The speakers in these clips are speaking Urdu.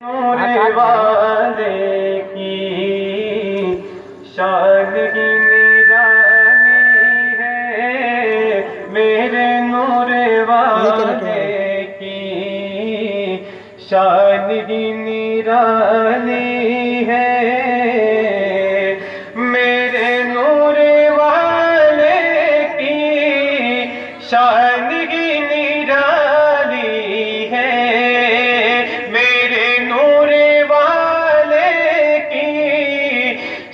والے کی شان ہی نرالی ہے، میرے نور والے کی شان ہی نرالی ہے، میرے نور والے کی شان ہی نرالی ہے،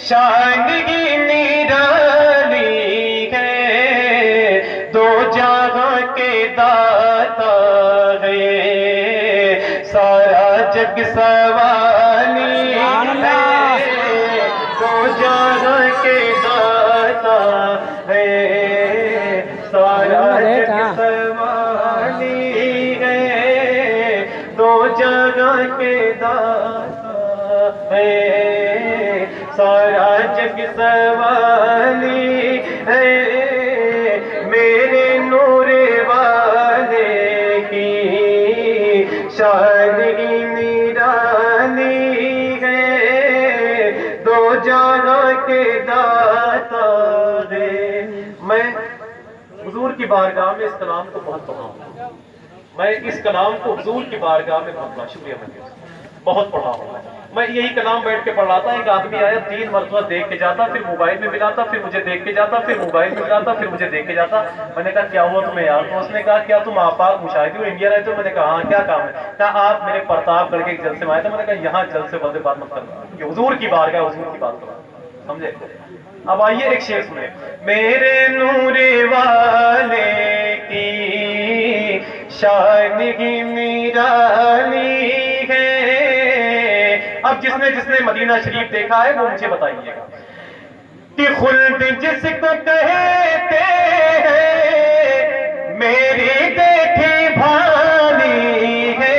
شان ہی نرالی ہے، دو جہاں کے داتا ہے، سارا جگ سوالی ہے، دو جہاں کے داتا ہے، سارا جگ سوالی ہے، دو جہاں کے داتا ہے، سارا جگ سوالی ہے، میرے نور والے کی شان ہی نرالی ہے، دو جہاں کے داتا ہے۔ میں حضور کی بارگاہ میں اس کلام کو بہت پڑھا ہوں، میں اس کلام کو حضور کی بارگاہ میں بہت شکریہ بہت پڑھا ہوں، میں یہی کلام بیٹھ کے پڑھ رہا تھا، ایک آدمی آیا 3 مرتبہ دیکھ کے جاتا، پھر موبائل میں ملاتا، پھر مجھے دیکھ کے جاتا، پھر موبائل میں ملاتا، پھر مجھے دیکھ کے جاتا۔ میں نے کہا کیا ہوا تمہیں یار؟ تو اس نے کہا کیا تم آفاق مشاہدی ہو، انڈیا رہتے ہو؟ میں نے کہا ہاں، کیا کام ہے؟ کہا آپ میرے پرتاپ گڑھ کے ایک جلسے میں آئے تھے۔ میں نے کہا یہاں جلسے والے بات مت کرنا، یہ حضور کی بارگاہ، حضور کی بات کرو، سمجھے؟ اب آئیے ایک شعر سنیں، میرے نور والے کی شان ہی نرالی ہے۔ اب جس نے مدینہ شریف دیکھا ہے وہ مجھے بتائیے گا کہ خلد جس کو کہتے ہیں میری دیکھی بھالی ہے،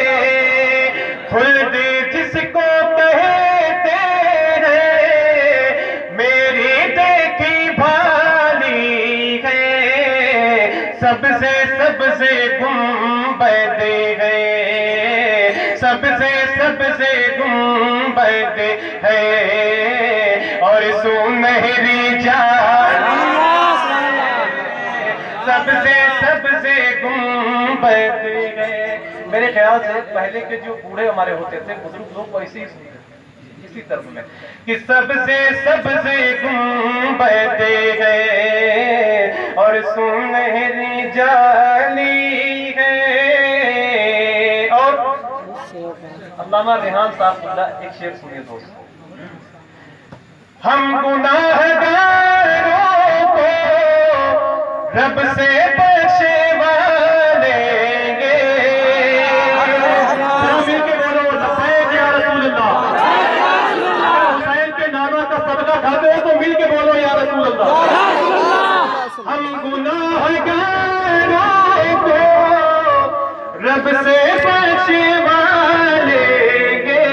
خلد جس کو کہتے ہیں میری دیکھی بھالی ہے، سب سے گنبد ہے، سب سے گنبد ہے، اور سنہری جال سب سے گنبد ہے۔ میرے خیال سے پہلے کے جو بوڑھے ہمارے ہوتے تھے، بزرگ لوگ اسی طرف میں کہ سب سے گنبد ہے، اور سنہری جالی ہے۔ اور علامہ ریحان صاحب اللہ ایک شعر سنیے دوست، ہم گناہگاروں کو رب سے بخشوا لیں گے، مل کے بولو لبیک یا رسول اللہ، حسین کے نانا کا صدقہ کھاتے ہو تو مل کے بولو یا رسول اللہ۔ ہم گناہگاروں کو رب سے بخشوا لیں گے،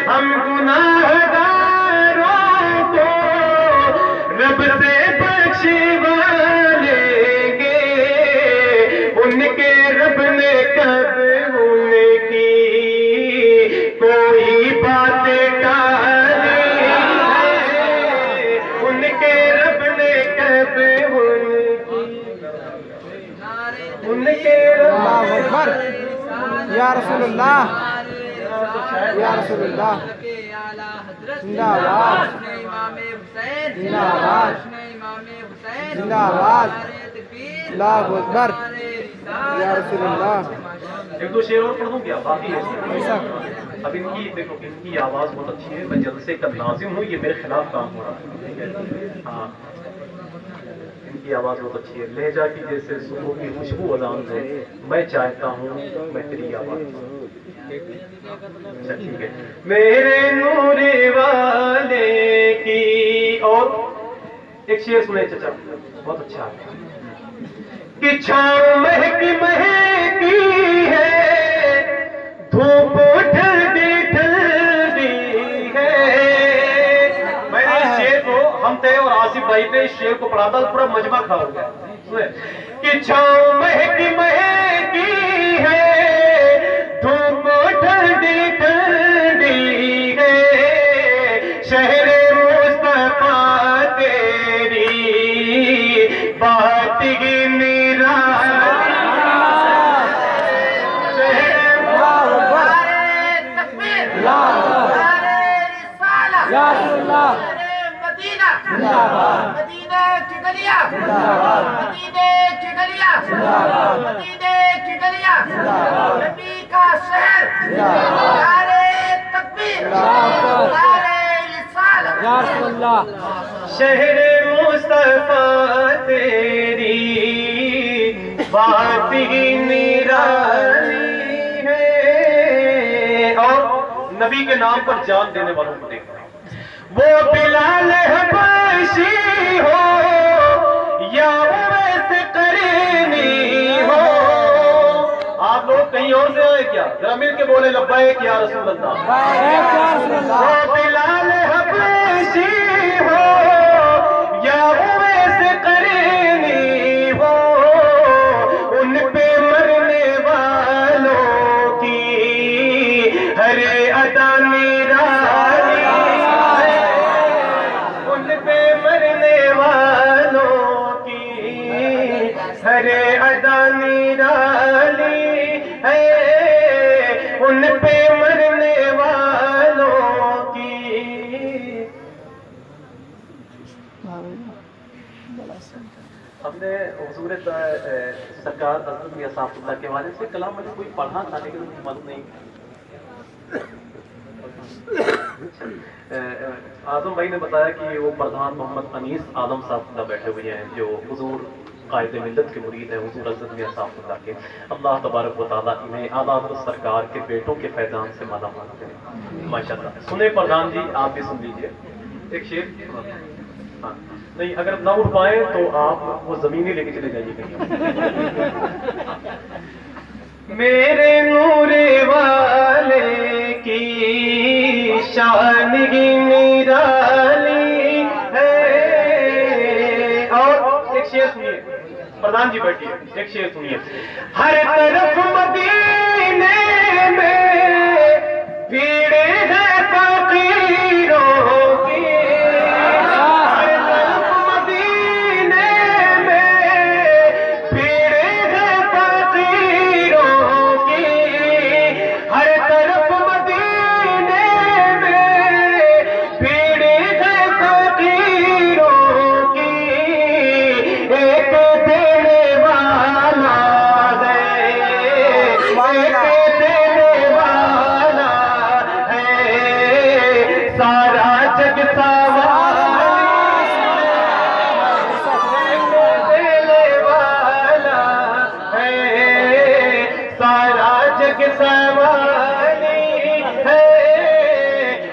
ہم گناہگاروں کو رب سے بخشوا لیں گے، ان کے رب نے کب ان کی کوئی بات ٹالی ہے، ان کے رب نے کب ان کے اللہ اکبر یا رسول اللہ یا رسول اللہ، زندہ باد زندہ باد زندہ باد، اللہ اکبر یا رسول اللہ۔ ایک دو شعر اور پڑھ دوں کیا؟ باقی اب ان کی دیکھو، ان کی آواز بہت اچھی ہے، میں جلسے کا ناظم ہوں، یہ میرے خلاف کام ہو رہا ہے، ہاں ان کی آواز بہت اچھی ہے، لہجہ کی جیسے صبح کی خوشبو اذان سے، میں چاہتا ہوں میں تیری آواز۔ اچھا ٹھیک ہے، میرے نور والے کی۔ اور ایک شعر سنے چچا، بہت اچھا ہے کہ چھاؤں مہکی ہے، دھوپ ٹھنڈی ہے۔ میں نے اس شعر کو، ہم تھے اور آصف بھائی پہ اس شعر کو پڑھا تھا، پورا مجمع کھا ہو گیا کہ چھاؤں مہکی ہے، دھوپ ٹھنڈی یا رسول اللہ مدینہ زندہ باد مدینے کی گلیاں زندہ باد مدینے کی گلیاں زندہ باد مدینے کی گلیاں زندہ باد نبی کا شہر زندہ باد نعرے تکبیر اللہ اکبر نعرے رسالت یا رسول اللہ شہر مصطفیٰ تیری بات ہی نرالی ہے، اور نبی کے نام پر جان دینے والوں کو دیکھنا، وہ بلال حبشی ہو یا اویس قرنی ہو۔ آپ لوگ کہیں اور سے آئے کیا؟ ذرا مل کے بولے لبیک یا رسول اللہ، یا رسول اللہ وہ بلال حبشی ہو یا اویس قرنی ہو، ان پہ مرنے والوں کی ہر ادا نرالی ہے، ان پہ مرنے والوں کی ہر ادا نرالی ہے، ان پہ مرنے والوں کی۔ ہم نے حضور سرکار حضرت میاں صاحب اللہ کے والد سے کلام مجھے کوئی پڑھا تھا لیکن مجھے معلوم نہیں۔ اعظم بھائی نے بتایا کہ وہ پردھان محمد انیس اعظم صاحب اللہ بیٹھے ہوئے ہیں جو حضور قائد ملت کے مرید ہیں، حضور حضرت میاں صاحب اللہ کے۔ اللہ تبارک و تعالیٰ انہیں اعلیٰ سرکار کے بیٹوں کے فیضان سے مالا مال کرے ماشاء اللہ۔ سنیں پردھان جی، آپ بھی سن لیجیے ایک شعر۔ ہاں نہیں، اگر نہ اٹھ پائیں تو آپ وہ زمین ہی لے کے چلے جائیے کہیں۔ میرے نور والے کی شان ہی نرالی ہے، اور ایک شعر سنیے پردھان جی بیٹھیے، ایک شعر سنیے۔ ہر طرف مدینے میں بھیڑ ہے فقیروں کی، ہر طرف مدینے میں بھیڑ ہے فقیروں کی، ہر طرف مدینے میں بھیڑ ہے فقیروں کی، ایک دینے والا ہے، ایک دینے والا ہے، سارا جگ سواری دینے والا ہے، سارا جگ سواری ہے،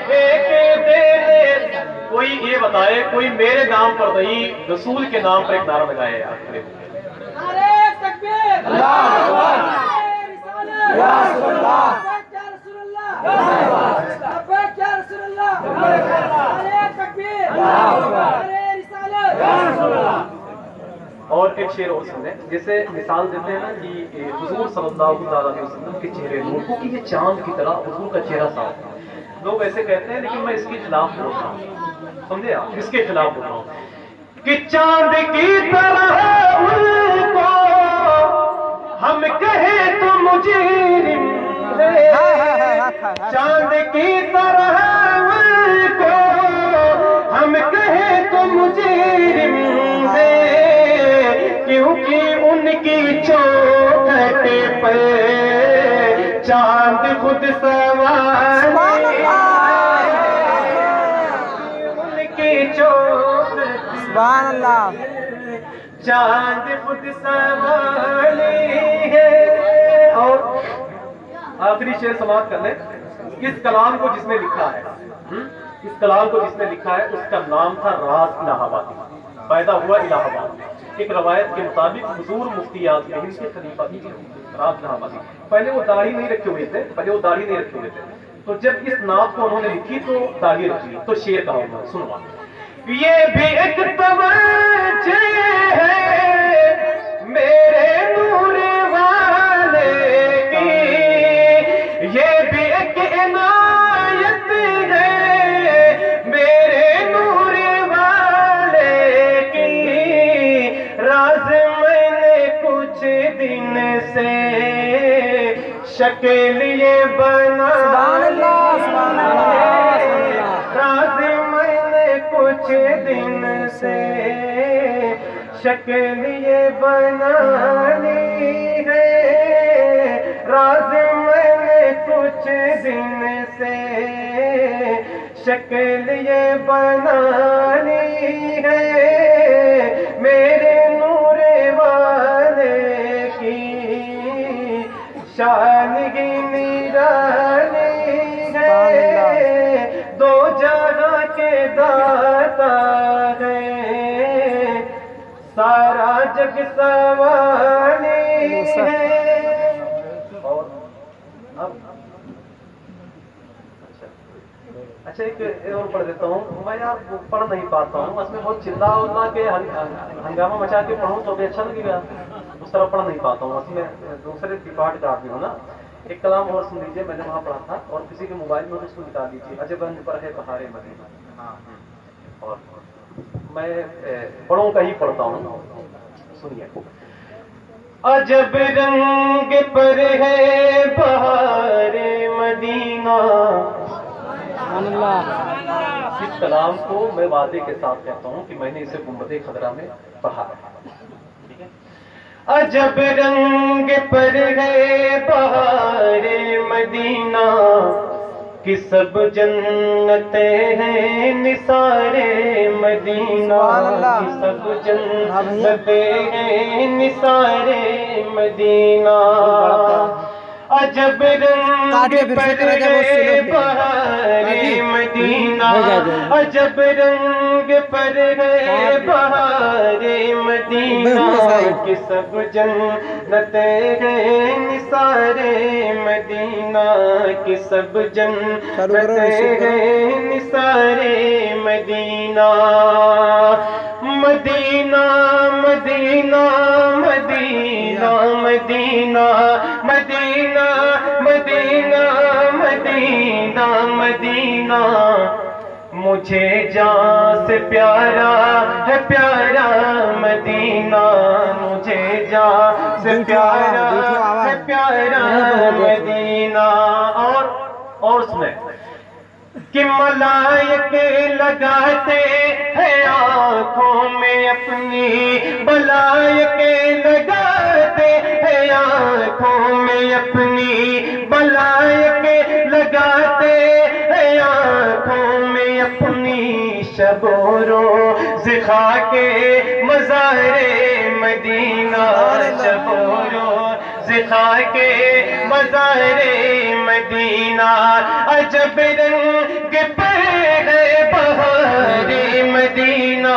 ایک دینے۔ کوئی یہ بتائے، کوئی میرے نام پر نہیں رسول کے نام پر ایک نعرہ لگائے آخر۔ نعرے تکبیر اللہ اکبر یا رسول اللہ یا رسول اللہ لبیک یا رسول اللہ نعرے تکبیر نعرے رسالت۔ اور ایک شعر اور سنیں، جیسے مثال دیتے ہیں نا کہ حضور صلی اللہ علیہ وسلم کے چہرے نور کو کہ یہ چاند کی طرح حضور کا چہرہ صاف تھا۔ لوگ ایسے کہتے ہیں لیکن میں اس کے خلاف بول رہا ہوں، سمجھے آپ، اس کے خلاف بول رہا ہوں کہ چاند کی طرح ان کو ہم کہیں تو مجرم ہے، چاند کی طرح ان کو ہم کہیں تو مجرم ہے، کیونکہ ان کی چوکھٹ پہ چاند خود سوار ان کی چوکھٹ سبحان اللہ چاند خود سنبھالی ہے۔ اور آخری شعر سماعت کر لیں۔ اس کلام کو جس نے لکھا ہے، اس کلام کو جس نے لکھا ہے اس کا نام تھا راز الہ آبادی، پیدا ہوا الہ آباد میں۔ ایک روایت کے مطابق حضور مفتی اعظم ہند کے خلیفہ بھی راز الہ آبادی۔ پہلے وہ داڑھی نہیں رکھے ہوئے تھے، تو جب اس نعت کو انہوں نے لکھی تو داڑھی رکھ لی، تو شعر کہا ہوگا، سنوا۔ یہ بھی ایک توجہ ہے میرے نور والے کی، یہ بھی ایک عنایت ہے میرے نور والے کی، راز میں نے کچھ دن سے شکل یہ بنا، سبحان اللہ سبحان اللہ راز شکل یہ بنانی ہے راز میں نے کچھ دن سے، شکل یہ بنانی ہے میرے نور والے کی، شان کی نرانی ہے دو جہاں کے داتا ہے، سارا جگ سوانی ہے۔ اور اب اچھا ایک اور پڑھ دیتا ہوں میں، یار پڑھ نہیں پاتا ہوں، اس میں بہت چلا کے ہنگامہ مچا کے پڑھوں تو بھی اچھا لگے گا، اس طرح پڑھ نہیں پاتا ہوں، اس میں دوسرے ڈپارٹ کا آدمی ہوں نا۔ ایک کلام اور سن لیجیے، میں نے وہاں پڑھا تھا، اور کسی کے موبائل میں اس کو نکال لیجیے، عجباً پر ہے بہار مدینہ۔ اور میں بڑوں کا ہی پڑھتا ہوں، سنیے۔ عجب رنگ پر ہے بہار مدینہ، اس کلام کو میں وعدے کے ساتھ کہتا ہوں کہ میں نے اسے گنبد خضرا میں پڑھا ہے، ٹھیک ہے۔ عجب رنگ پر ہے بہار مدینہ، کہ سب جنتیں ہیں نثار مدینہ، کہ سب جنتیں ہیں نثار مدینہ، عجب رنگ پر ہے بہار مدینہ، عجب رنگ پر ہے بہار مدینہ، کہ سب جنتیں ہیں نثار مدینہ، کہ سب جنتیں ہیں نثار مدینہ، مدینہ مدینہ مدینہ مدینہ مدینہ مدینہ مدینہ مدینہ، مجھے جان سے پیارا ہے پیارا مدینہ، مجھے جان سے پیارا ہے پیارا مدینہ۔ اور سنیں کہ ملائکے لگاتے ہیں آنکھوں میں اپنی، ملائکے لگاتے ہیں آنکھوں میں اپنی، ملائکے لگاتے ہیں آنکھوں میں اپنی، شب و روز خاکے مزار مدینہ، شب و روز خاکے مزار مدینہ، عجب رنگ پر ہے بہار مدینہ،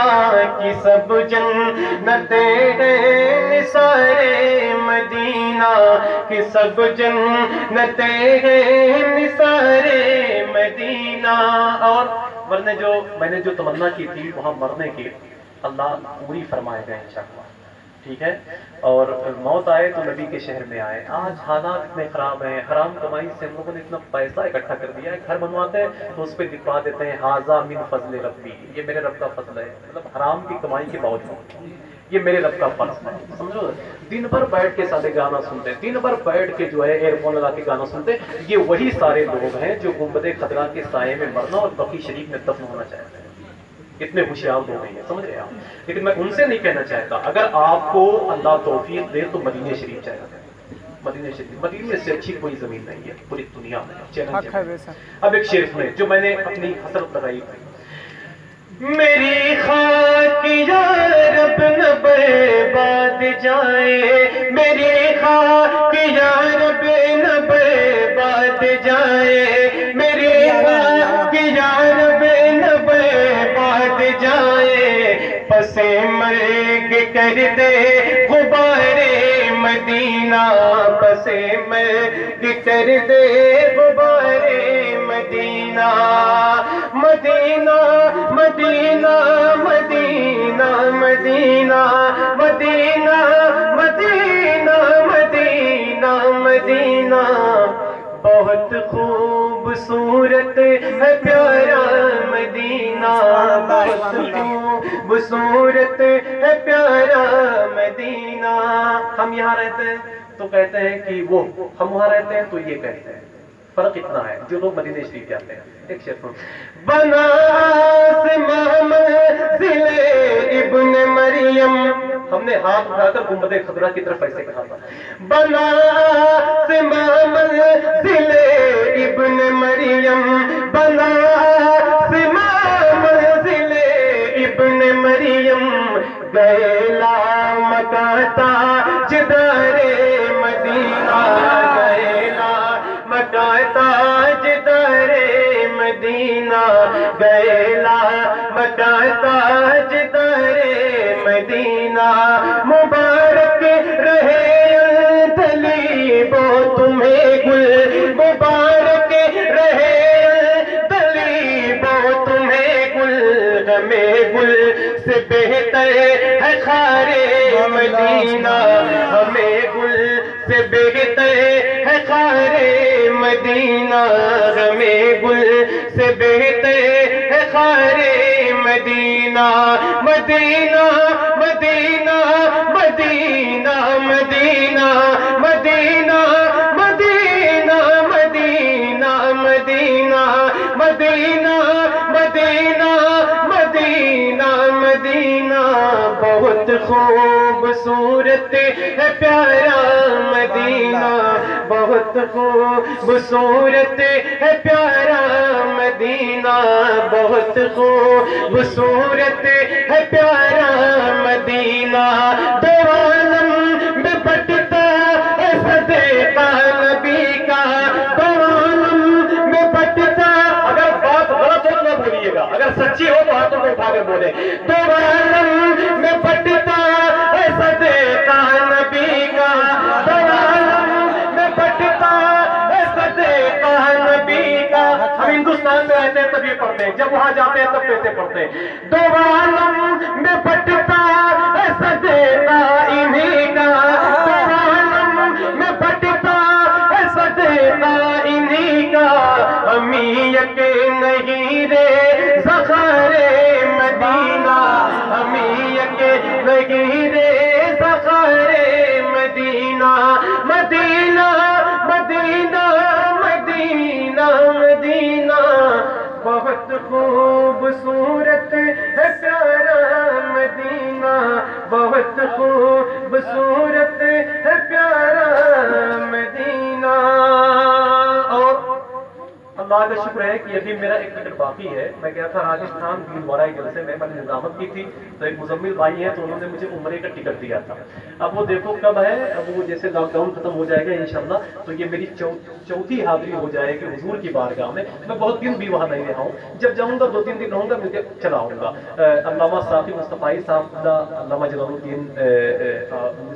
کی سب جنتیں ہیں نثار مدینہ، کی سب جنتیں ہیں نثار مدینہ۔ اور میں نے جو تمنا کی تھی وہاں مرنے کی، اللہ پوری فرمائے گا انشاءاللہ، ٹھیک ہے۔ اور موت آئے تو نبی کے شہر میں آئے۔ آج حالات اتنے خراب ہیں، حرام کمائی سے ہم لوگوں نے اتنا پیسہ اکٹھا کر دیا ہے، گھر بنواتے ہیں تو اس پہ لکھوا دیتے ہیں ھذا من فضل ربی، یہ میرے رب کا فضل ہے، مطلب حرام کی کمائی کے باوجود یہ میرے رب کا فضل ہے، سمجھو۔ دن بھر بیٹھ کے سارے گانا سنتے ہیں، دن بھر بیٹھ کے جو ہے ایئر فون لگا کے گانا سنتے ہیں، یہ وہی سارے لوگ ہیں جو گنبد خضرا کے سائے میں مرنا اور بقی شریف میں دفن ہونا چاہتے ہیں۔ اتنے ہوشیار ہو گئے ہیں، سمجھ رہے ہیں آپ؟ لیکن میں ان سے نہیں کہنا چاہتا، اگر آپ کو اللہ توفیق دے تو مدینہ شریف چاہیے، مدینہ شریف، مدینہ سے اچھی کوئی زمین نہیں ہے پوری دنیا میں، چیلنج ہے۔ اب ایک شعر میں جو میں نے اپنی حسرت لگائی تھی، میری خاک یا رب نہ برباد جائے، میری خاک یا رب نہ برباد جائے، میری خاک یا رب نہ برباد جائے، پس مرگ کر دے غبار مدینہ، پس مرگ کر دے غبار مدینہ، مدینہ مدینہ مدینہ مدینہ مدینہ مدینہ مدینہ مدینہ، بہت خوبصورت ہے پیارا مدینہ، بہت خوبصورت ہے پیارا مدینہ۔ ہم یہاں رہتے ہیں تو کہتے ہیں کہ وہ، ہم وہاں رہتے ہیں تو یہ کہتے ہیں، فرق اتنا ہے جو لوگ مدینہ شریف جاتے ہیں۔ ایک شعر بنا آسمان منزل ابن مریم، ہم نے ہاتھ اٹھا کر گنبد خضرا کی طرف ایسے کہا تھا، بنا سما منزل ابن مریم، بنا سما منزل ابن مریم، گئے لامکہ تاجدار مدینہ، گئے لامکہ تاجدار مدینہ، گئے لامکہ تاجدار مدینہ، مبارک رہے دلیب و تمہیں گل، مبارک رہے دلیب و تمہیں گل، ہمیں گل سے بہتر ہے خار مدینہ، ہمیں گل سے بہتر ہے خار مدینہ، ہمیں گل سے بہتر ہے خار مدینہ، مدینہ مدینہ مدینہ مدینہ مدینہ مدینہ مدینہ مدینہ مدینہ مدینہ مدینہ مدینہ، بہت خوبصورت ہے پیارا مدینہ، بہت خوبصورت ہے پیارا مدینہ، بہت خوبصورت ہے پیارا مدینہ، دو عالم میں بٹتا ہے صدقہ نبی کا، دو عالم میں بٹتا، اگر بات غلط ہو تو نہ بولیے گا، اگر سچی ہو تو ہاتھوں کو اٹھا کر بولے، دو عالم میں بٹتا ہے صدقہ نبی کا، دو عالم میں بٹتا ہے صدقہ نبی کا، ہم ہندوستان میں رہتے ہیں تب یہ پڑھتے ہیں، جب وہاں جاتے ہیں تب کیسے پڑھتے ہیں، دو عالم میں بٹتا ہے صدقہ انہی کا، دو عالم میں بٹتا ہے صدقہ انہی کا، ہمیں یقین نہیں رے زخار مدینہ، ہمیں یقین نہیں رے زخار مدینہ، مدینہ مدینہ مدینہ مدینہ، بہت خوبصورت ہے پیارا مدینہ، بہت خوبصورت ہے پیارا مدینہ۔ اور اللہ کا شکر ہے کہ ابھی میرا ایک منٹ باقی ہے، میں گیا تھا راجستھان بھیلواڑہ جلسے میں، میں نے نظامت کی تھی، تو ایک مزمل بھائی ہیں تو انہوں نے مجھے عمرے کا ٹکٹ دیا تھا، اب وہ دیکھو کب ہے، اب وہ جیسے لاک ڈاؤن ختم ہو جائے گا انشاءاللہ تو یہ میری چوتھی حاضری ہو جائے گی حضور کی بارگاہ میں، میں بہت دن بھی وہاں نہیں رہا ہوں، جب جاؤں گا 2-3 دن رہوں گا مجھے چلا آؤں گا، علامہ صافی مصطفی صاحب دا، علامہ جلال الدین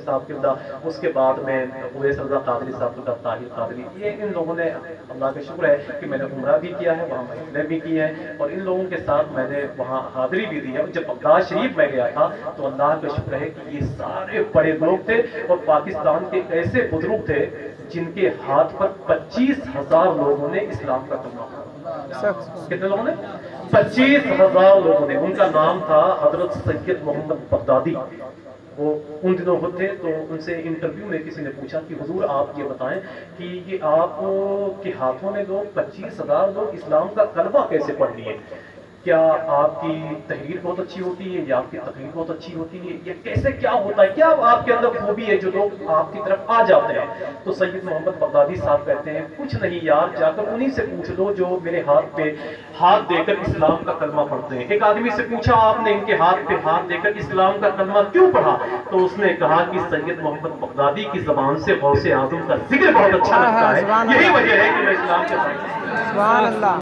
صاحب کے دا، اس کے بعد میں اویس رضا قادری صاحب کا طاہر قادری، یہ ان لوگوں نے اللہ کا شکر ہے کہ میں نے عمرہ بھی کیا ہے، وہاں محفلیں بھی کی ہیں، اور ان لوگوں کے ساتھ میں نے وہاں حاضری بھی دی ہے، اور جب بغداد شریف میں گیا تھا تو اللہ کا شکر ہے کہ یہ سارے بڑے لوگ تھے، اور پاکستان کے ایسے بزرگ تھے جن کے ہاتھ پر 25,000 لوگوں نے اسلام کا کلمہ پڑھا، کتنے لوگوں نے؟ 25,000 لوگوں نے، ان کا نام تھا حضرت سید محمد بغدادی، وہ ان دنوں ہوتے تو ان سے انٹرویو میں کسی نے پوچھا کہ حضور آپ یہ بتائیں کہ یہ آپ کے ہاتھوں میں جو 25,000 لوگ اسلام کا کلمہ کیسے پڑھ لیے، کیا آپ کی تحریر بہت اچھی ہوتی ہے یا آپ کی تقریر بہت اچھی ہوتی ہے، یا کیسے کیا ہوتا ہے، کیا آپ کے اندر خوبی ہے جو لوگ آپ کی طرف آ جاتے ہیں؟ تو سید محمد بغدادی صاحب کہتے ہیں کچھ نہیں یار، جا کر انہی سے پوچھ لو جو میرے ہاتھ پہ ہاتھ دے کر اسلام کا کلمہ پڑھتے ہیں۔ ایک آدمی سے پوچھا آپ نے ان کے ہاتھ پہ ہاتھ دے کر اسلام کا کلمہ کیوں پڑھا؟ تو اس نے کہا کہ سید محمد بغدادی کی زبان سے غوث اعظم کا ذکر بہت اچھا لگتا ہے، یہی وجہ ہے کہ میں اسلام کے ساتھ۔ سبحان اللہ۔